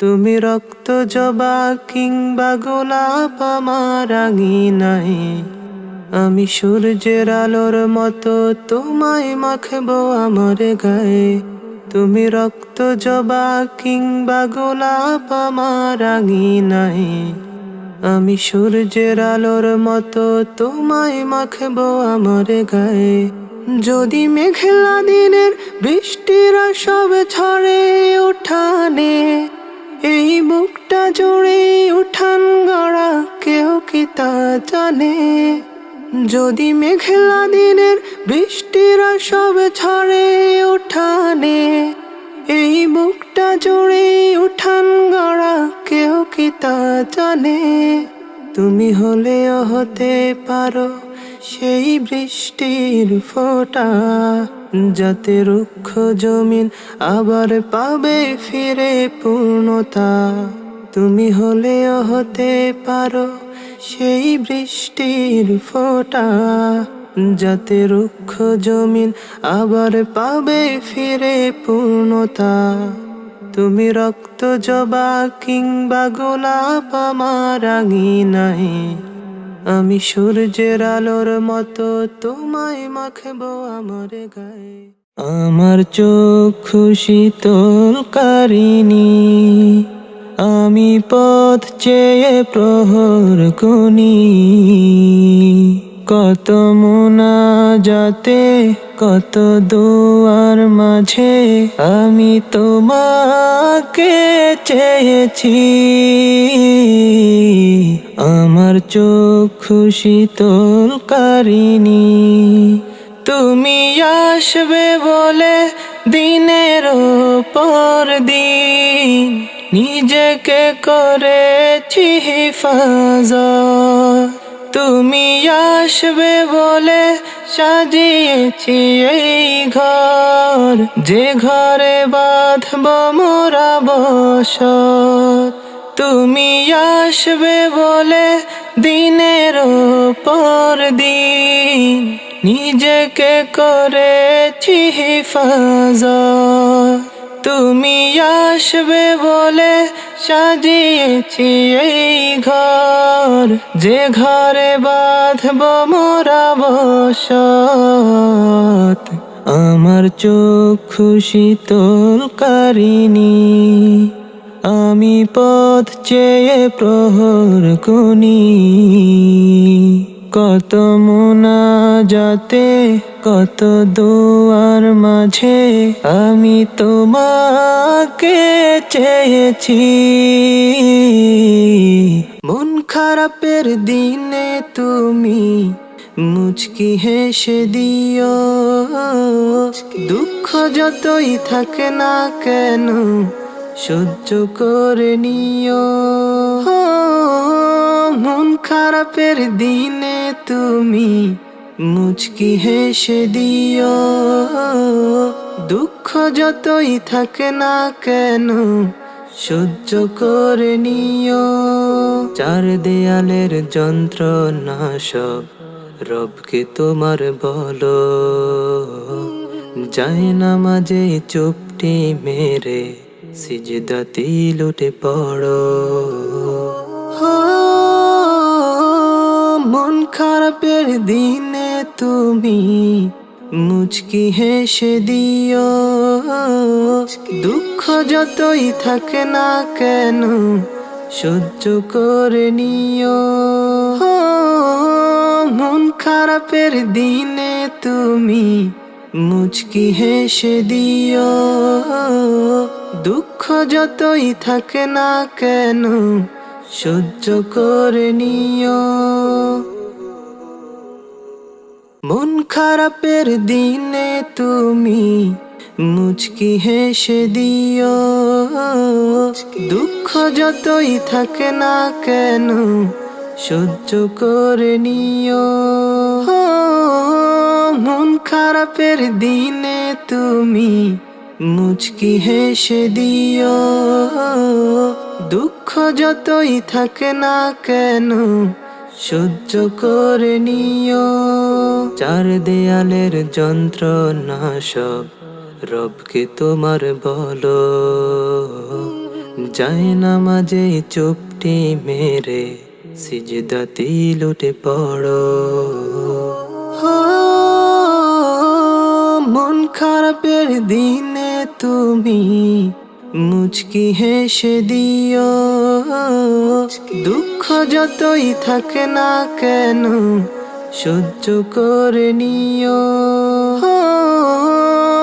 তুমি রক্ত জবা কিংবা গোলাপ আমার আঙিনায়, আমি সূর্যের আলোর মতো তোমায় মাখবো আমার গায়ে। তুমি রক্ত জবা কিংবা গোলাপ আমার আঙিনায়, আমি সূর্যের আলোর মতো তোমায় মাখবো আমার গায়ে। যদি মেঘলা দিনের বৃষ্টিরা সব ঝরে উঠানে, এই বুকটা জুড়ে উঠান গড়া কেউ কি তা জানে। যদি মেঘলা দিনের বৃষ্টিরা সব ঝরে উঠানে, এই বুকটা জুড়ে উঠান গড়া কেউ কি তা জানে। তুমি হলেও হতে পারো সেই বৃষ্টির ফোঁটা, যাতে রুক্ষ জমিন আবার পাবে ফিরে পূর্ণতা। তুমি হলেও হতে পারো সেই বৃষ্টির ফোঁটা, যাতে রুক্ষ জমিন আবার পাবে ফিরে পূর্ণতা। তুমি রক্ত জবা কিংবা গোলাপ আমার আঙিনায়, আমি সূর্যের আলোর মতো তোমায় মাখবো আমার গায়ে। আমার চক্ষু শীতলকারিণী, আমি পথ চেয়ে প্রহর গুনি। কত মুনাজাতে কত দুয়ার মাঝে আমি তোমাকে চেয়েছি। আমার চক্ষু শীতলকারিণী, তুমি আসবে বলে দিনের পর দিন নিজেকে করেছি হিফাজত। তুমি আসবে বলে সাজিয়েছি এই ঘর, যে ঘরে বাঁধব মোরা বসত। তুমি আসবে বলে দিনের পর দিন নিজেকে করেছি হিফাজত। তুমি আসবে বলে সাজিয়েছি এই ঘর, যে ঘরে বাঁধব মোরা বসত। আমার চক্ষু শীতলকারিণী, আমি পথ চেয়ে প্রহর গুনি। কত মুনাজাতে কত দুয়ার মাঝে আমি তোমাকে চেয়েছি। মন খারাপের দিনে তুমি মুচকি হেসে দিও, দুঃখ যতই থাকে না কেন সহ্য করে নিও। মন খারাপের দিনে তুমি মুচকি হেসে দিও, দুঃখ যতই থাকে না কেন সহ্য করে নিও। চার দেয়ালের যন্ত্রণা সব রবকে তোমার বলো, যায় না মাঝে চুপটি মেরে সিজদাতে লুটে পড়ো। মন খারাপের দিনে তুমি মুচকি হেসে দিও, দুঃখ যতই থাকে না কেন সহ্য করে নিও। মন খারাপের দিনে তুমি মুচকি হেসে দিও, দুঃখ যতই থাকে না কেন সহ্য করে নিও। মন খারাপের দিনে তুমি মুচকি হেসে দিও, দুঃখ যতই থাকে না কেন সহ্য করে নিও। মন খারাপের দিনে তুমি মুচকি হেসে দিও, দুঃখ যতই থাকে না কেন সহ্য করে নিও। চার দেয়ালের যন্ত্রণা সব রবকে তোমার বলো, যায় না মাঝে চুপটি মেরে সিজদাতে লুটে পড়ো। হো, মন খারাপের দিনে তুমি মুচকি হেসে দিও। দুঃখ যতই থাকে না কেন সহ্য করে নিও। হো,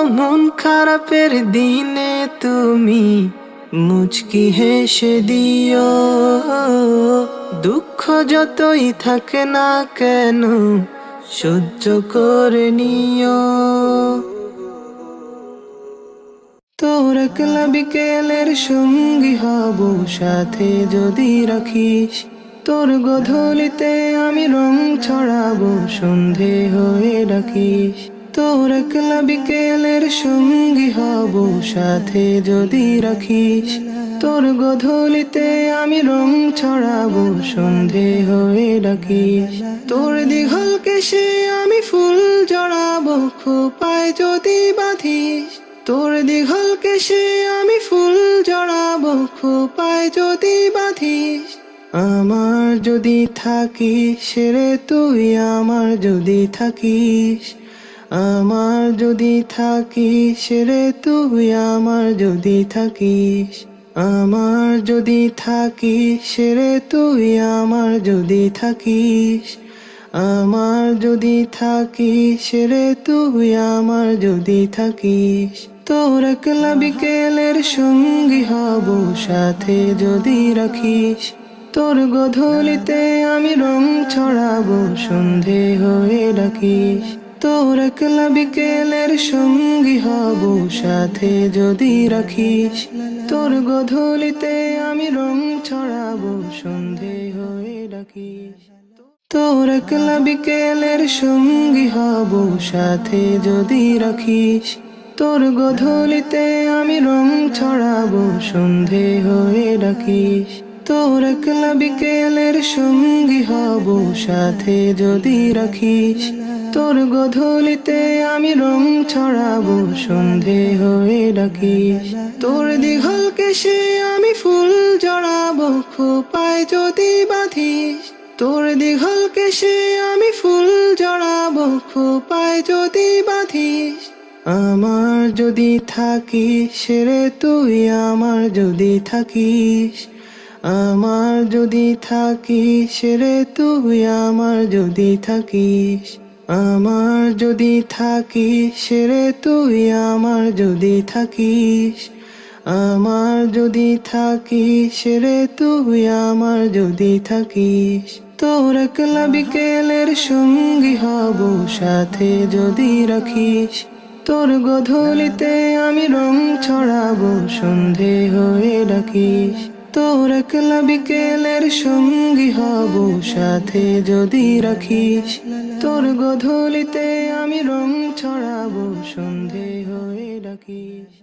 মন খারাপের দিনে তুমি মুচকি হেসে দিও। দুঃখ যতই থাকে না কেন সহ্য করে নিও। তোর একলা বিকেলের সঙ্গী হব সাথে যদি রাখিস। তোর গধূলিতে আমি রং ছড়াবো সন্ধে হয়ে ডাকিস। তোর একলা বিকেলের সঙ্গী হব সাথে যদি রাখিস। তোর গধূলিতে আমি রং ছড়াবো সন্ধে হয়ে ডাকিস। তোর দীঘল কেশে আমি ফুল জড়াবো খোপায় যদি বাঁধিস। তোর দীঘল কেশে আমি ফুল জড়াবো খোপায় যদি বাঁধিস। আমার যদি থাকিস রে তুই আমার যদি থাকিস। আমার যদি থাকিস রে তুই আমার যদি থাকিস। আমার যদি থাকিস রে তুই আমার যদি থাকিস। আমার যদি থাকিস রে তুই আমার যদি থাকিস। তোর একলা বিকেলের সঙ্গী হব সাথে যদি রাখিস। তোর গধূলিতে আমি রং ছড়াবো সন্ধে হয়ে ডাকিস। তোর একলা বিকেলের সঙ্গী হব সাথে যদি রাখিস। তোর গধূলিতে আমি রং ছড়াবো সন্ধে হয়ে ডাকিস। তোর একলা বিকেলের সঙ্গী হব সাথে যদি রাখিস। তোর গধূলিতে আমি রং ছড়াবো সন্ধে হয়ে ডাকিস। তোর একলা বিকেলের সঙ্গী হব সাথে যদি রাখিস। তোর গধূলিতে আমি রং ছড়াবো সন্ধে হয়ে ডাকিস। তোর দীঘল কেশে আমি ফুল জড়াবো খোপায় যদি বাঁধিস। তোর দীঘল কেশে আমি ফুল জড়াবো খোপায় যদি বাঁধিস। আমার যদি থাকিস রে তুই আমার যদি থাকিস। আমার যদি থাকিস রে তুই আমার যদি থাকিস। আমার যদি থাকিস রে তুই আমার যদি থাকিস। আমার যদি থাকিস রে তুই আমার যদি থাকিস। তোর একলা বিকেলের সঙ্গী হব সাথে যদি রাখিস। তোর গধূলিতে আমি রং ছড়াবো সন্ধে হয়ে ডাকিস। তোর একলা বিকেলের সঙ্গী হব সাথে যদি রাখিস। তোর গধূলিতে আমি রং ছড়াবো সন্ধে হয়ে ডাকিস।